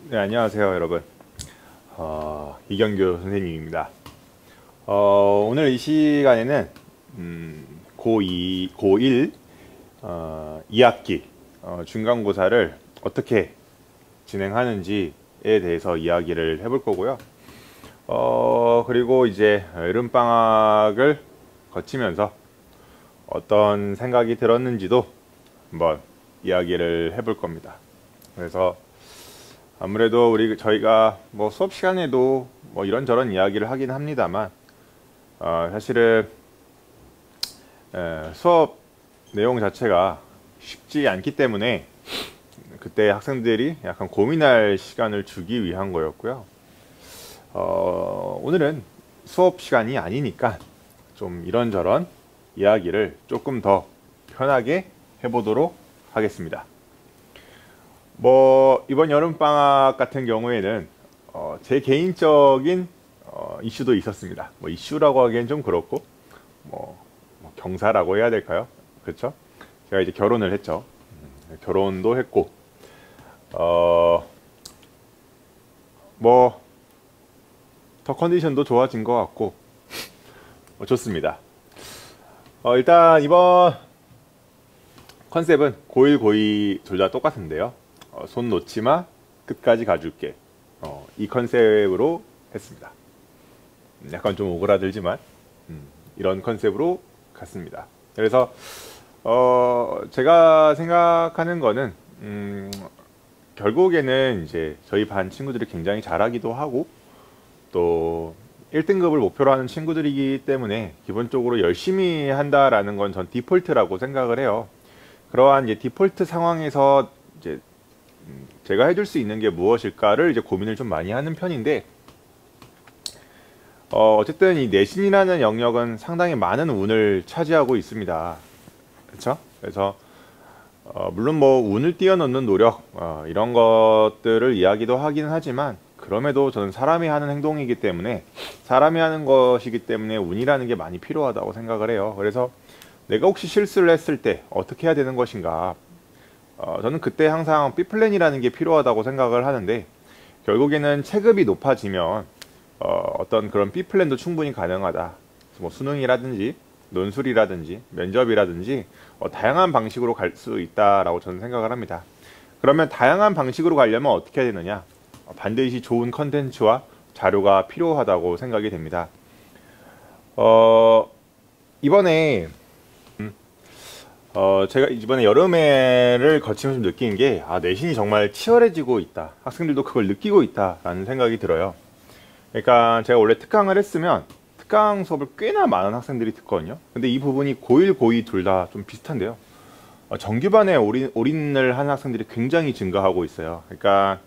네, 안녕하세요, 여러분. 이경규 선생님입니다. 오늘 이 시간에는 고1 2학기 중간고사를 어떻게 진행하는지에 대해서 이야기를 해볼 거고요. 그리고 이제 여름방학을 거치면서 어떤 생각이 들었는지도 한번 이야기를 해볼 겁니다. 그래서 아무래도 저희가 뭐 수업 시간에도 뭐 이런저런 이야기를 하긴 합니다만, 사실은 수업 내용 자체가 쉽지 않기 때문에 그때 학생들이 약간 고민할 시간을 주기 위한 거였고요. 오늘은 수업 시간이 아니니까 좀 이런저런 이야기를 조금 더 편하게 해보도록 하겠습니다. 이번 여름방학 같은 경우에는 제 개인적인 이슈도 있었습니다. 이슈라고 하기엔 좀 그렇고 경사라고 해야 될까요? 그렇죠? 제가 이제 결혼을 했죠. 결혼도 했고 더 컨디션도 좋아진 것 같고 좋습니다. 일단 이번 컨셉은 고1, 고2 둘 다 똑같은데요. 손 놓지마 끝까지 가줄게. 이 컨셉으로 했습니다. 약간 좀 오그라들지만 이런 컨셉으로 갔습니다. 그래서 제가 생각하는 거는 결국에는 이제 저희 반 친구들이 굉장히 잘하기도 하고 또 1등급을 목표로 하는 친구들이기 때문에 기본적으로 열심히 한다라는 건 전 디폴트라고 생각을 해요. 그러한 이제 디폴트 상황에서 이제 제가 해줄 수 있는 게 무엇일까를 이제 고민을 좀 많이 하는 편인데, 어쨌든 이 내신이라는 영역은 상당히 많은 운을 차지하고 있습니다. 그렇죠? 그래서 물론 운을 뛰어넘는 노력 이런 것들을 이야기도 하긴 하지만, 그럼에도 저는 사람이 하는 행동이기 때문에 사람이 하는 것이기 때문에 운이라는 게 많이 필요하다고 생각을 해요. 그래서 내가 혹시 실수를 했을 때 어떻게 해야 되는 것인가, 저는 그때 항상 B플랜이라는 게 필요하다고 생각을 하는데, 결국에는 체급이 높아지면 어떤 그런 B플랜도 충분히 가능하다. 수능이라든지 논술이라든지 면접이라든지 다양한 방식으로 갈 수 있다라고 저는 생각을 합니다. 그러면 다양한 방식으로 가려면 어떻게 해야 되느냐? 반드시 좋은 컨텐츠와 자료가 필요하다고 생각이 됩니다. 이번에 제가 이번에 여름에를 거치면서 느낀 게, 내신이 정말 치열해지고 있다. 학생들도 그걸 느끼고 있다라는 생각이 들어요. 그러니까 제가 원래 특강을 했으면 특강 수업을 꽤나 많은 학생들이 듣거든요. 근데 이 부분이 고1, 고2 둘 다 좀 비슷한데요. 정규반에 올인을 한 학생들이 굉장히 증가하고 있어요. 그러니까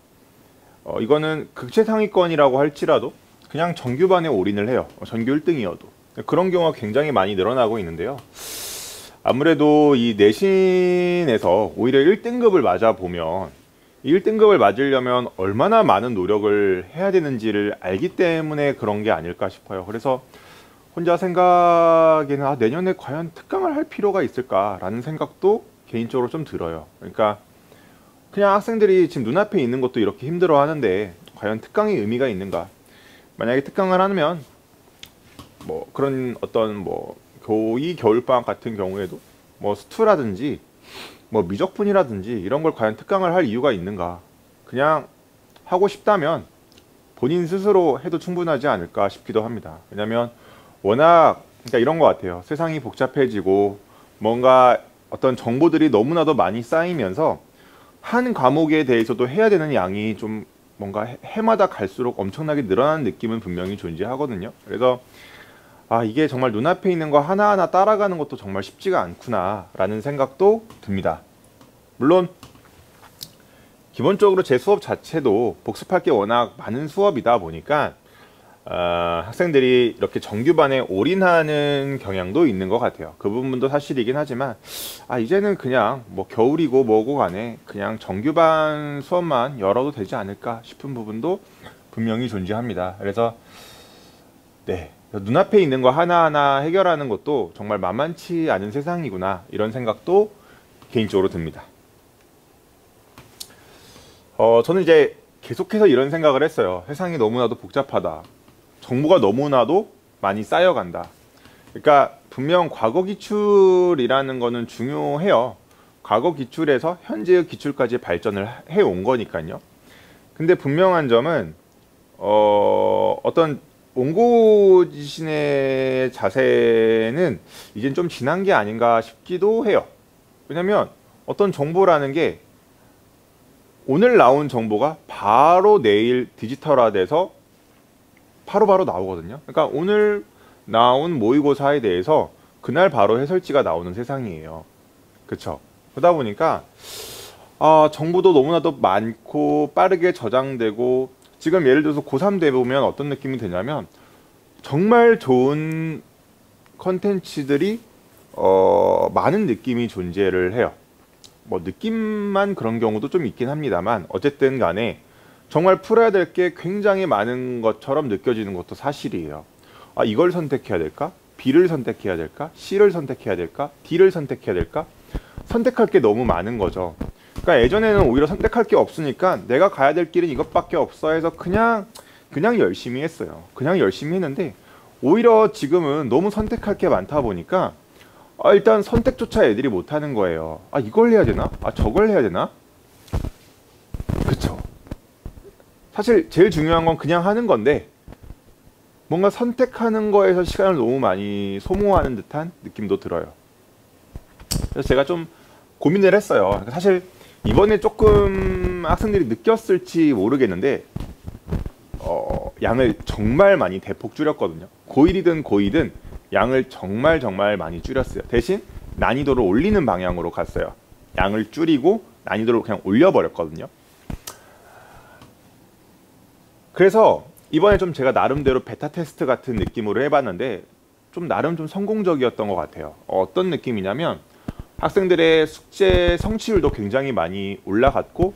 이거는 극최상위권이라고 할지라도 그냥 정규반에 올인을 해요. 전교 1등이어도. 그런 경우가 굉장히 많이 늘어나고 있는데요. 아무래도 이 내신에서 오히려 1등급을 맞아보면, 1등급을 맞으려면 얼마나 많은 노력을 해야 되는지를 알기 때문에 그런 게 아닐까 싶어요. 그래서 혼자 생각에는 내년에 과연 특강을 할 필요가 있을까라는 생각도 개인적으로 좀 들어요. 그러니까 그냥 학생들이 지금 눈앞에 있는 것도 이렇게 힘들어 하는데 과연 특강의 의미가 있는가. 만약에 특강을 하면 그런 어떤 고2 겨울방학 같은 경우에도 스투라든지 미적분이라든지 이런 걸 과연 특강을 할 이유가 있는가. 그냥 하고 싶다면 본인 스스로 해도 충분하지 않을까 싶기도 합니다. 왜냐면 워낙 그러니까 이런 것 같아요. 세상이 복잡해지고 뭔가 어떤 정보들이 너무나도 많이 쌓이면서 한 과목에 대해서도 해야 되는 양이 좀 뭔가 해마다 갈수록 엄청나게 늘어나는 느낌은 분명히 존재하거든요. 그래서 이게 정말 눈앞에 있는 거 하나하나 따라가는 것도 정말 쉽지가 않구나 라는 생각도 듭니다. 물론 기본적으로 제 수업 자체도 복습할 게 워낙 많은 수업이다 보니까 학생들이 이렇게 정규반에 올인하는 경향도 있는 것 같아요. 그 부분도 사실이긴 하지만 이제는 그냥 겨울이고 뭐고 간에 그냥 정규반 수업만 열어도 되지 않을까 싶은 부분도 분명히 존재합니다. 그래서 네, 눈앞에 있는 거 하나하나 해결하는 것도 정말 만만치 않은 세상이구나, 이런 생각도 개인적으로 듭니다. 저는 이제 계속해서 이런 생각을 했어요. 세상이 너무나도 복잡하다. 정보가 너무나도 많이 쌓여간다. 그러니까 분명 과거 기출이라는 거는 중요해요. 과거 기출에서 현재의 기출까지 발전을 해온 거니까요. 근데 분명한 점은 어떤 옹고지신의 자세는 이젠 좀 지난 게 아닌가 싶기도 해요. 왜냐면 어떤 정보라는 게 오늘 나온 정보가 바로 내일 디지털화돼서 바로바로 나오거든요. 그러니까 오늘 나온 모의고사에 대해서 그날 바로 해설지가 나오는 세상이에요. 그쵸? 그러다 보니까 정보도 너무나도 많고 빠르게 저장되고, 지금 예를 들어서 고3 때 보면 어떤 느낌이 드냐면 정말 좋은 컨텐츠들이 많은 느낌이 존재를 해요. 뭐 느낌만 그런 경우도 좀 있긴 합니다만, 어쨌든 간에 정말 풀어야 될 게 굉장히 많은 것처럼 느껴지는 것도 사실이에요. 이걸 선택해야 될까? B를 선택해야 될까? C를 선택해야 될까? D를 선택해야 될까? 선택할 게 너무 많은 거죠. 그러니까 예전에는 오히려 선택할 게 없으니까 내가 가야 될 길은 이것밖에 없어 해서 그냥 열심히 했어요. 그냥 열심히 했는데, 오히려 지금은 너무 선택할 게 많다 보니까 일단 선택조차 애들이 못하는 거예요. 이걸 해야 되나? 저걸 해야 되나? 그쵸. 사실 제일 중요한 건 그냥 하는 건데, 뭔가 선택하는 거에서 시간을 너무 많이 소모하는 듯한 느낌도 들어요. 그래서 제가 좀 고민을 했어요. 사실 이번에 조금 학생들이 느꼈을지 모르겠는데 양을 정말 많이 대폭 줄였거든요. 고1이든 고2든 양을 정말 많이 줄였어요. 대신 난이도를 올리는 방향으로 갔어요. 양을 줄이고 난이도를 그냥 올려버렸거든요. 그래서 이번에 좀 제가 나름대로 베타 테스트 같은 느낌으로 해봤는데 나름 좀 성공적이었던 것 같아요. 어떤 느낌이냐면 학생들의 숙제 성취율도 굉장히 많이 올라갔고,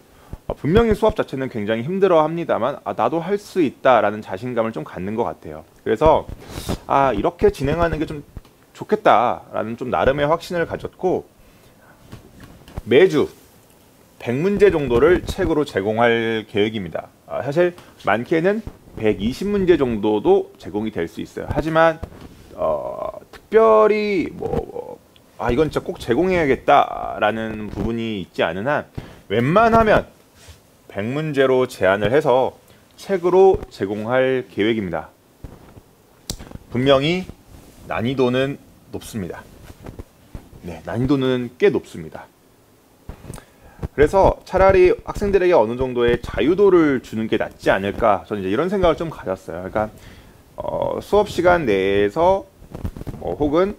분명히 수업 자체는 굉장히 힘들어 합니다만 나도 할 수 있다라는 자신감을 좀 갖는 것 같아요. 그래서 이렇게 진행하는 게 좀 좋겠다라는 좀 나름의 확신을 가졌고, 매주 100문제 정도를 책으로 제공할 계획입니다. 사실 많게는 120문제 정도도 제공이 될 수 있어요. 하지만 특별히 이건 진짜 꼭 제공해야겠다라는 부분이 있지 않은 한 웬만하면 100문제로 제한을 해서 책으로 제공할 계획입니다. 분명히 난이도는 높습니다. 네, 난이도는 꽤 높습니다. 그래서 차라리 학생들에게 어느 정도의 자유도를 주는 게 낫지 않을까, 저는 이제 이런 생각을 좀 가졌어요. 그러니까 수업 시간 내에서 혹은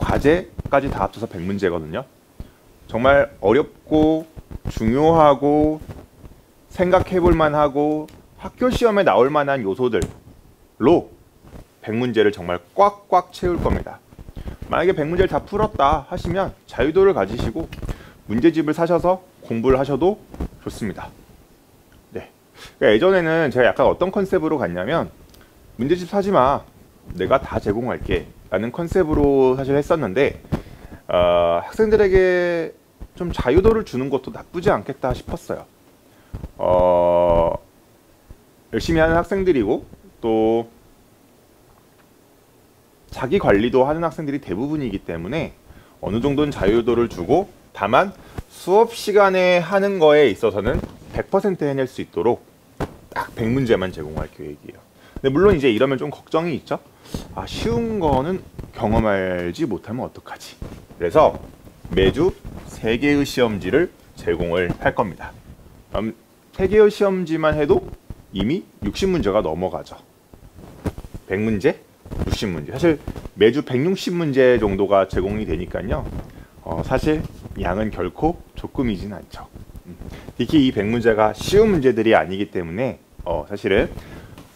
과제까지 다 합쳐서 100문제거든요. 정말 어렵고 중요하고 생각해볼 만하고 학교 시험에 나올 만한 요소들로 100문제를 정말 꽉꽉 채울 겁니다. 만약에 100문제를 다 풀었다 하시면 자유도를 가지시고 문제집을 사셔서 공부를 하셔도 좋습니다. 네. 그러니까 예전에는 제가 약간 어떤 컨셉으로 갔냐면, 문제집 사지 마, 내가 다 제공할게 라는 컨셉으로 사실 했었는데, 학생들에게 좀 자유도를 주는 것도 나쁘지 않겠다 싶었어요. 열심히 하는 학생들이고 또 자기 관리도 하는 학생들이 대부분이기 때문에 어느 정도는 자유도를 주고, 다만 수업 시간에 하는 거에 있어서는 100% 해낼 수 있도록 딱 100문제만 제공할 계획이에요. 근데 물론 이제 이러면 좀 걱정이 있죠. 쉬운 거는 경험하지 못하면 어떡하지? 그래서 매주 3개의 시험지를 제공을 할 겁니다. 3개의 시험지만 해도 이미 60문제가 넘어가죠. 100문제, 60문제. 사실 매주 160문제 정도가 제공이 되니까요. 사실 양은 결코 조금이진 않죠. 특히 이 100문제가 쉬운 문제들이 아니기 때문에 사실은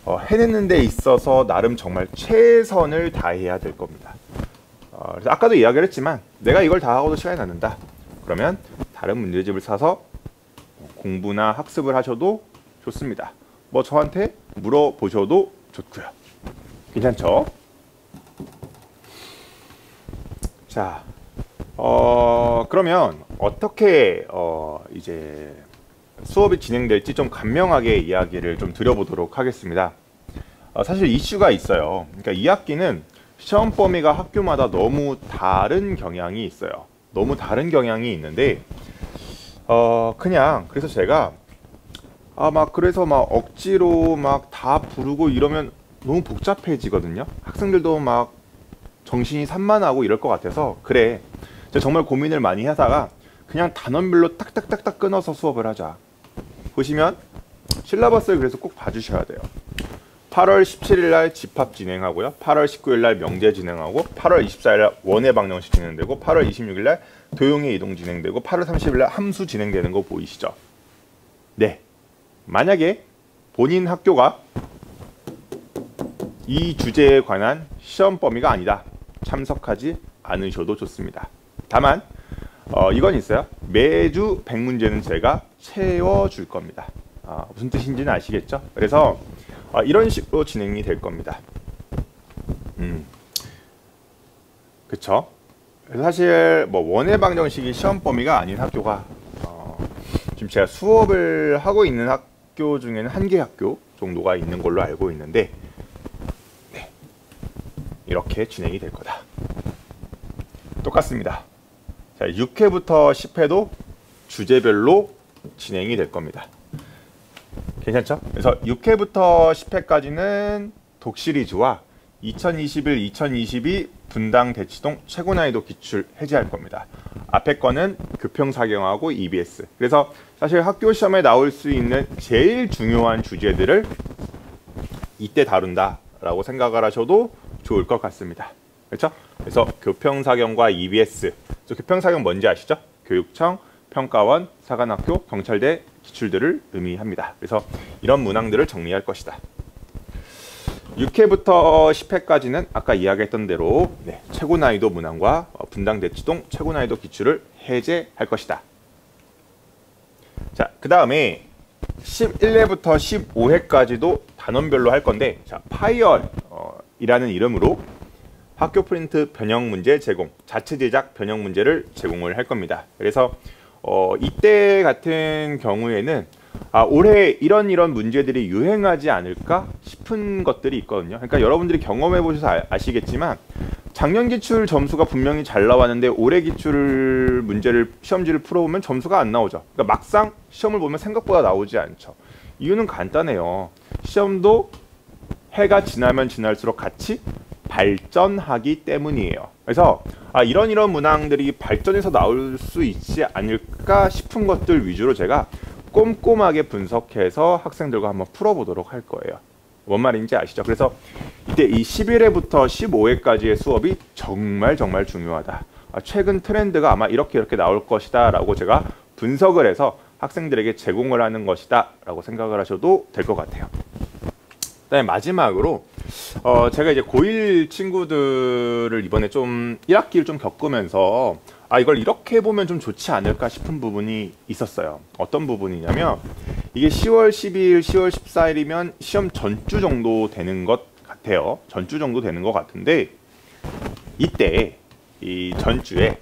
해내는 데 있어서 나름 정말 최선을 다해야 될 겁니다. 그래서 아까도 이야기를 했지만 내가 이걸 다 하고도 시간이 남는다. 그러면 다른 문제집을 사서 공부나 학습을 하셔도 좋습니다. 저한테 물어보셔도 좋고요. 괜찮죠? 자, 그러면 어떻게 이제 수업이 진행될지 좀 간명하게 이야기를 좀 드려보도록 하겠습니다. 사실 이슈가 있어요. 그러니까 2학기는 시험 범위가 학교마다 너무 다른 경향이 있어요. 너무 다른 경향이 있는데 그냥 그래서 제가 그래서 막 억지로 막 다 부르고 이러면 너무 복잡해지거든요. 학생들도 막 정신이 산만하고 이럴 것 같아서 그래, 제가 정말 고민을 많이 하다가 그냥 단원별로 딱딱딱딱 끊어서 수업을 하자. 보시면 실라버스를 그래서 꼭 봐주셔야 돼요. 8월 17일 날 집합 진행하고요. 8월 19일 날 명제 진행하고 8월 24일 날 원회 방정식 진행되고 8월 26일 날 도용의 이동 진행되고 8월 30일 날 함수 진행되는 거 보이시죠? 네. 만약에 본인 학교가 이 주제에 관한 시험 범위가 아니다. 참석하지 않으셔도 좋습니다. 다만 이건 있어요. 매주 100문제는 제가 채워줄 겁니다. 무슨 뜻인지는 아시겠죠? 그래서 이런 식으로 진행이 될 겁니다. 그쵸? 그래서 사실 뭐 원회 방정식이 시험 범위가 아닌 학교가 지금 제가 수업을 하고 있는 학교 중에는 한 개 학교 정도가 있는 걸로 알고 있는데, 네, 이렇게 진행이 될 거다. 똑같습니다. 자, 6회부터 10회도 주제별로 진행이 될 겁니다. 괜찮죠? 그래서 6회부터 10회까지는 독시리즈와 2021-2022 분당 대치동 최고 난이도 기출 해제할 겁니다. 앞에 거는 교평사경하고 EBS. 그래서 사실 학교 시험에 나올 수 있는 제일 중요한 주제들을 이때 다룬다라고 생각을 하셔도 좋을 것 같습니다. 그렇죠? 그래서 교평사경과 EBS. 교평사경 뭔지 아시죠? 교육청, 평가원, 사관학교, 경찰대 기출들을 의미합니다. 그래서 이런 문항들을 정리할 것이다. 6회부터 10회까지는 아까 이야기했던 대로 최고 난이도 문항과 분당 대치동 최고 난이도 기출을 해제할 것이다. 자, 그 다음에 11회부터 15회까지도 단원별로 할 건데, 자, 파이얼이라는 이름으로 학교 프린트 변형 문제 제공, 자체 제작 변형 문제를 제공을 할 겁니다. 그래서 이때 같은 경우에는 올해 이런 문제들이 유행하지 않을까 싶은 것들이 있거든요. 그러니까 여러분들이 경험해 보셔서 아시겠지만 작년 기출 점수가 분명히 잘 나왔는데 올해 기출 문제를 시험지를 풀어보면 점수가 안 나오죠. 그러니까 막상 시험을 보면 생각보다 나오지 않죠. 이유는 간단해요. 시험도 해가 지나면 지날수록 같이 발전하기 때문이에요. 그래서 이런 문항들이 발전해서 나올 수 있지 않을까 싶은 것들 위주로 제가 꼼꼼하게 분석해서 학생들과 한번 풀어보도록 할 거예요. 뭔 말인지 아시죠? 그래서 이때 이 11회부터 15회까지의 수업이 정말 중요하다. 최근 트렌드가 아마 이렇게 나올 것이다 라고 제가 분석을 해서 학생들에게 제공을 하는 것이다 라고 생각을 하셔도 될 것 같아요. 그다음에 마지막으로 제가 이제 고1 친구들을 이번에 좀 1학기를 좀 겪으면서 이걸 이렇게 보면 좀 좋지 않을까 싶은 부분이 있었어요. 어떤 부분이냐면 이게 10월 12일, 10월 14일이면 시험 전주 정도 되는 것 같아요. 전주 정도 되는 것 같은데 이때 이 전주에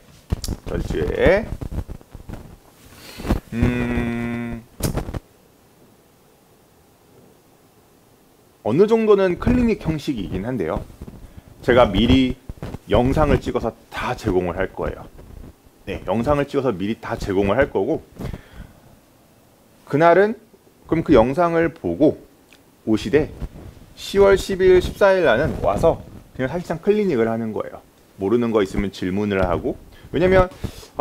어느 정도는 클리닉 형식이긴 한데요. 제가 미리 영상을 찍어서 다 제공을 할 거예요. 네, 영상을 찍어서 미리 다 제공을 할 거고, 그날은 그럼 그 영상을 보고 오시되 10월 12일, 14일 날은 와서 그냥 사실상 클리닉을 하는 거예요. 모르는 거 있으면 질문을 하고, 왜냐면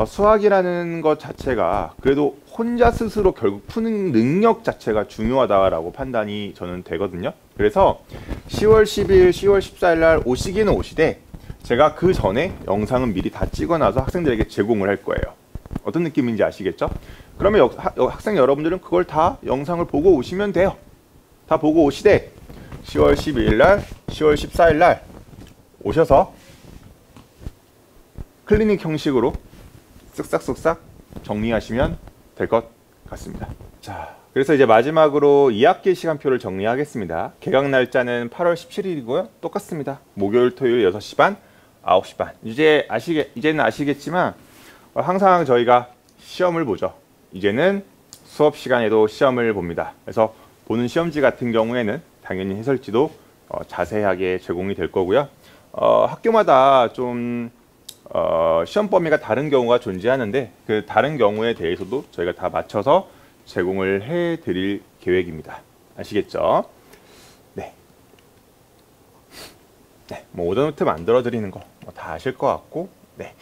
수학이라는 것 자체가 그래도 혼자 스스로 결국 푸는 능력 자체가 중요하다라고 판단이 저는 되거든요. 그래서 10월 12일, 10월 14일 날 오시기는 오시되 제가 그 전에 영상은 미리 다 찍어놔서 학생들에게 제공을 할 거예요. 어떤 느낌인지 아시겠죠? 그러면 학생 여러분들은 그걸 다 영상을 보고 오시면 돼요. 다 보고 오시되 10월 12일 날, 10월 14일 날 오셔서 클리닉 형식으로 쓱싹쓱싹 정리하시면 될 것 같습니다. 자, 그래서 이제 마지막으로 2학기 시간표를 정리하겠습니다. 개강 날짜는 8월 17일이고요. 똑같습니다. 목요일, 토요일 6시 반, 9시 반. 이제는 아시겠지만 항상 저희가 시험을 보죠. 이제는 수업 시간에도 시험을 봅니다. 그래서 보는 시험지 같은 경우에는 당연히 해설지도 자세하게 제공이 될 거고요. 학교마다 좀 시험 범위가 다른 경우가 존재하는데 그 다른 경우에 대해서도 저희가 다 맞춰서 제공을 해 드릴 계획입니다. 아시겠죠? 네. 네, 뭐 오더노트 만들어 드리는 거 다 아실 것 같고, 네.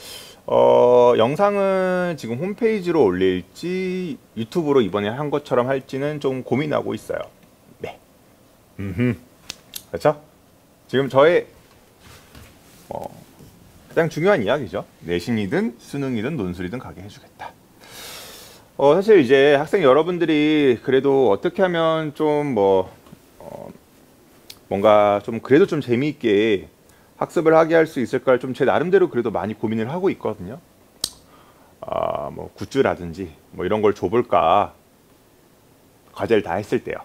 영상은 지금 홈페이지로 올릴지 유튜브로 이번에 한 것처럼 할지는 좀 고민하고 있어요. 네. 그렇죠? 지금 저의 가장 중요한 이야기죠. 내신이든 수능이든 논술이든 가게 해주겠다. 사실 이제 학생 여러분들이 그래도 어떻게 하면 좀 뭔가 좀 그래도 좀 재미있게 학습을 하게 할 수 있을까를 좀 제 나름대로 그래도 많이 고민을 하고 있거든요. 뭐 굿즈라든지 뭐 이런 걸 줘볼까, 과제를 다 했을 때요.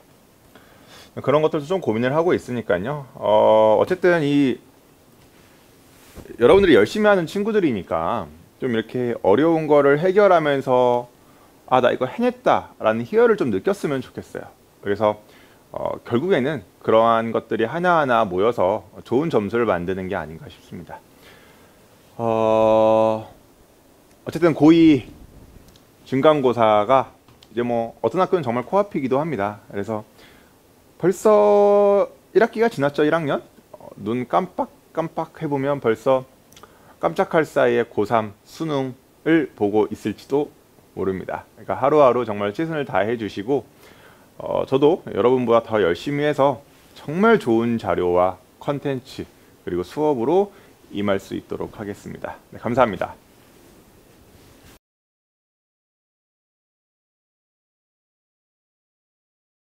그런 것들도 좀 고민을 하고 있으니까요. 어쨌든 여러분들이 열심히 하는 친구들이니까 좀 이렇게 어려운 거를 해결하면서 나 이거 해냈다 라는 희열을 좀 느꼈으면 좋겠어요. 그래서 결국에는 그러한 것들이 하나하나 모여서 좋은 점수를 만드는 게 아닌가 싶습니다. 어쨌든 고2 중간고사가 이제 뭐 어떤 학교는 정말 코앞이기도 합니다. 그래서 벌써 1학기가 지났죠. 1학년? 눈 깜빡 해보면 벌써 깜짝할 사이에 고3 수능을 보고 있을지도 모릅니다. 그러니까 하루하루 정말 최선을 다해 주시고 저도 여러분보다 더 열심히 해서 정말 좋은 자료와 컨텐츠 그리고 수업으로 임할 수 있도록 하겠습니다. 네, 감사합니다.